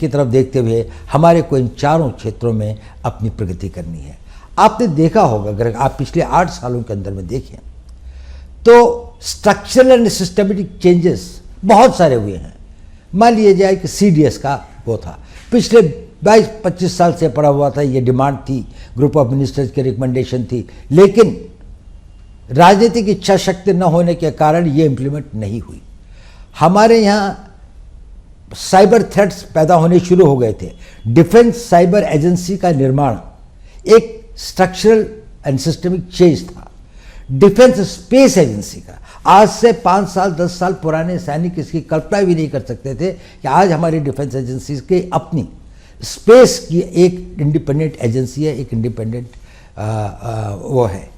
की तरफ देखते हुए हमारे को इन चारों क्षेत्रों में अपनी प्रगति करनी है। आपने देखा होगा, अगर आप पिछले 8 सालों के अंदर में देखें तो स्ट्रक्चरल एंड सिस्टमेटिक चेंजेस बहुत सारे हुए हैं। मान लिया जाए कि CDS का वो था, पिछले 22-25 साल से पड़ा हुआ था, ये डिमांड थी, ग्रुप ऑफ मिनिस्टर्स की रिकमेंडेशन थी, लेकिन राजनीतिक इच्छा शक्ति न होने के कारण ये इम्प्लीमेंट नहीं हुई। हमारे यहाँ साइबर थ्रेट्स पैदा होने शुरू हो गए थे। डिफेंस साइबर एजेंसी का निर्माण एक स्ट्रक्चरल एंड सिस्टमिक चेंज था। डिफेंस स्पेस एजेंसी का आज से 5 साल 10 साल पुराने सैनिक इसकी कल्पना भी नहीं कर सकते थे कि आज हमारी डिफेंस एजेंसी की अपनी स्पेस की एक इंडिपेंडेंट एजेंसी है, एक इंडिपेंडेंट वो है।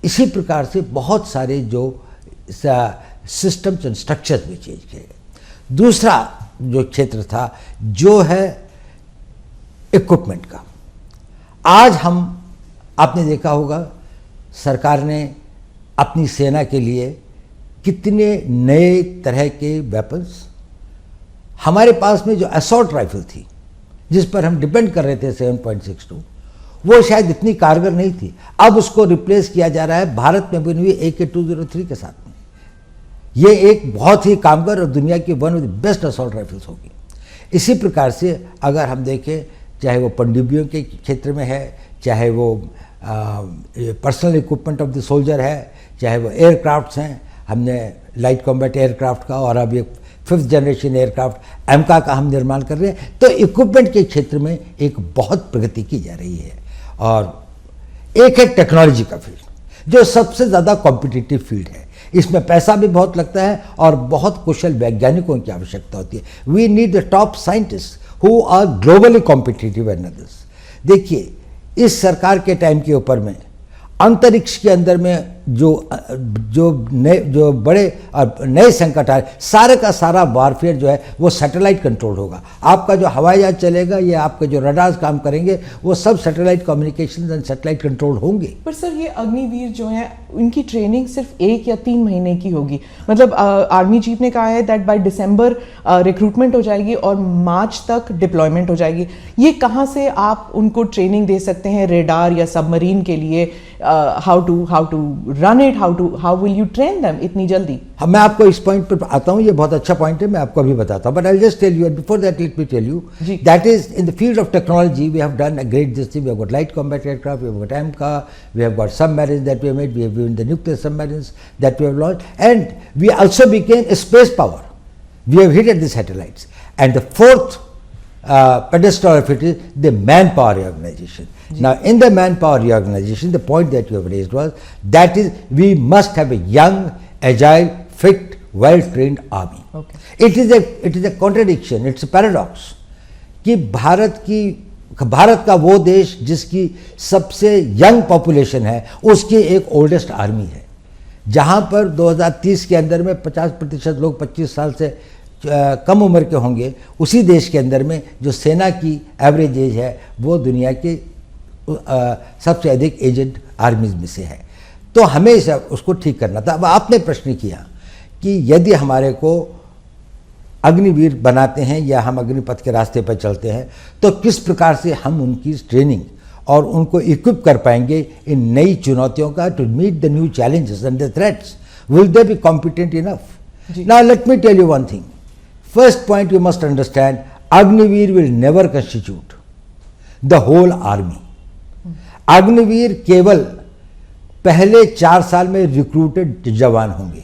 इसी प्रकार से बहुत सारे जो सिस्टम्स एंड स्ट्रक्चर्स भी चेंज किए गए। दूसरा जो क्षेत्र था जो है इक्विपमेंट का। आज हम, आपने देखा होगा, सरकार ने अपनी सेना के लिए कितने नए तरह के वेपन्स, हमारे पास में जो असॉल्ट राइफल थी जिस पर हम डिपेंड कर रहे थे 7.62, वो शायद इतनी कारगर नहीं थी, अब उसको रिप्लेस किया जा रहा है भारत में बनी हुई AK-203 के साथ में। ये एक बहुत ही कामगर और दुनिया की one of the best assault rifles होगी। इसी प्रकार से अगर हम देखें, चाहे वो पनडुब्बियों के क्षेत्र में है, चाहे वो personal equipment of the soldier है, चाहे वो एयरक्राफ्ट्स हैं, हमने लाइट कॉम्बैट एयरक्राफ्ट का और अभी 5th जनरेशन एयरक्राफ्ट एमका का हम निर्माण कर रहे हैं। तो इक्विपमेंट के क्षेत्र में एक बहुत प्रगति की जा रही है। और एक है टेक्नोलॉजी का फील्ड, जो सबसे ज़्यादा कॉम्पिटिटिव फील्ड है। इसमें पैसा भी बहुत लगता है और बहुत कुशल वैज्ञानिकों की आवश्यकता होती है। We need the top scientist who are globally competitive and others. देखिए, इस सरकार के टाइम के ऊपर में अंतरिक्ष के अंदर में जो बड़े और नए संकट आए, सारे का सारा वारफेयर जो है वो सैटेलाइट कंट्रोल होगा। आपका जो हवाई जहाज चलेगा या आपके जो रडार्स काम करेंगे वो सब satellite communication and satellite control होंगे। पर सर, ये अग्निवीर जो है उनकी ट्रेनिंग सिर्फ 1 या 3 महीने की होगी। मतलब आर्मी चीफ ने कहा है दैट बाय दिसंबर रिक्रूटमेंट हो जाएगी और मार्च तक डिप्लॉयमेंट हो जाएगी। ये कहाँ से आप उनको ट्रेनिंग दे सकते हैं रेडार या सबमरीन के लिए? How to run it, how will you train them इतनी जल्दी? मैं आपको इस पॉइंट पर आता हूँ, ये बहुत अच्छा पॉइंट है, मैं आपको अभी बताता हूँ। But I just tell you, before that let me tell you that is in the field of technology we have done a great this thing. We have got light combat aircraft, we have got AMCA, we have got submarines that we have made, we have given the nuclear submarines that we have launched, and we also became a space power. We have hit at the satellites. And the fourth pedestal of it is the manpower reorganization. Now, in the manpower reorganization, the point that you have raised was that is we must have a young, agile, fit, well-trained army. Okay. It is a contradiction. It's a paradox कि भारत का वो देश जिसकी सबसे young population है, उसकी एक oldest army है। जहाँ पर 2030 के अंदर में 50% लोग 25 साल से कम उम्र के होंगे, उसी देश के अंदर में जो सेना की एवरेज एज है वो दुनिया के सबसे अधिक एजेड आर्मीज में से है। तो हमें उसको ठीक करना था। अब आपने प्रश्न किया कि यदि हमारे को अग्निवीर बनाते हैं या हम अग्निपथ के रास्ते पर चलते हैं तो किस प्रकार से हम उनकी ट्रेनिंग और उनको इक्विप कर पाएंगे इन नई चुनौतियों का, to meet the new challenges and the threats. Will they be competent enough? Now let me tell you one thing. First point you must understand, Agniveer will never constitute the whole army. Agniveer केवल पहले 4 साल में recruited जवान होंगे।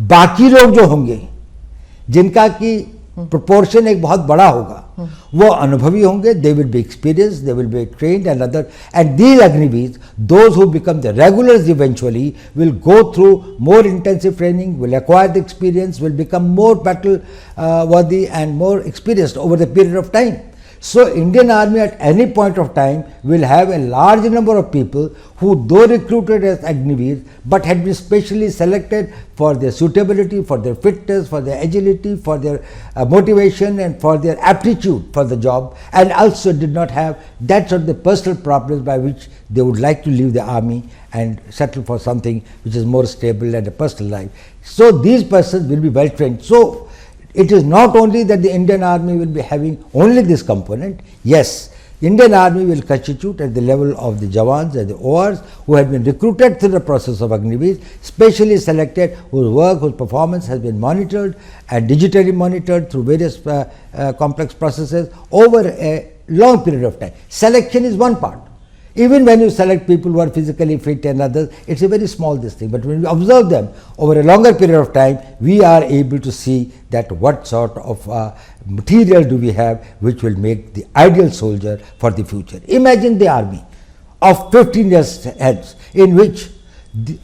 बाकी लोग जो होंगे जिनका की प्रोपोर्शन एक बहुत बड़ा होगा, वो अनुभवी होंगे, they will be experienced, they will be trained and other, and these Agniveers, those who become the regulars eventually will go through more intensive training, will acquire the experience, will become more battle worthy and more experienced over the period of time. So Indian Army at any point of time will have a large number of people who, though recruited as Agniveers, but had been specially selected for their suitability, for their fitness, for their agility, for their motivation and for their aptitude for the job, and also did not have that sort of the personal problems by which they would like to leave the army and settle for something which is more stable and a personal life. So these persons will be well trained. So It is not only that the Indian Army will be having only this component. Yes, Indian Army will constitute at the level of the Jawans and the ORs who have been recruited through the process of Agniveer, specially selected, whose work, whose performance has been monitored and digitally monitored through various complex processes over a long period of time. Selection is one part. Even when you select people who are physically fit and others, it's a very small this thing. But when we observe them over a longer period of time, we are able to see that what sort of material do we have which will make the ideal soldier for the future. Imagine the army of 15 years hence, in which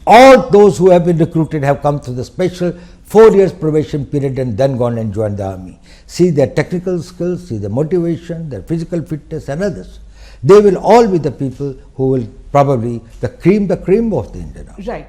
all those who have been recruited have come through the special 4 years probation period and then gone and joined the army. See their technical skills, see their motivation, their physical fitness and others. They will all be the people who will probably the cream of the Indian army. Right.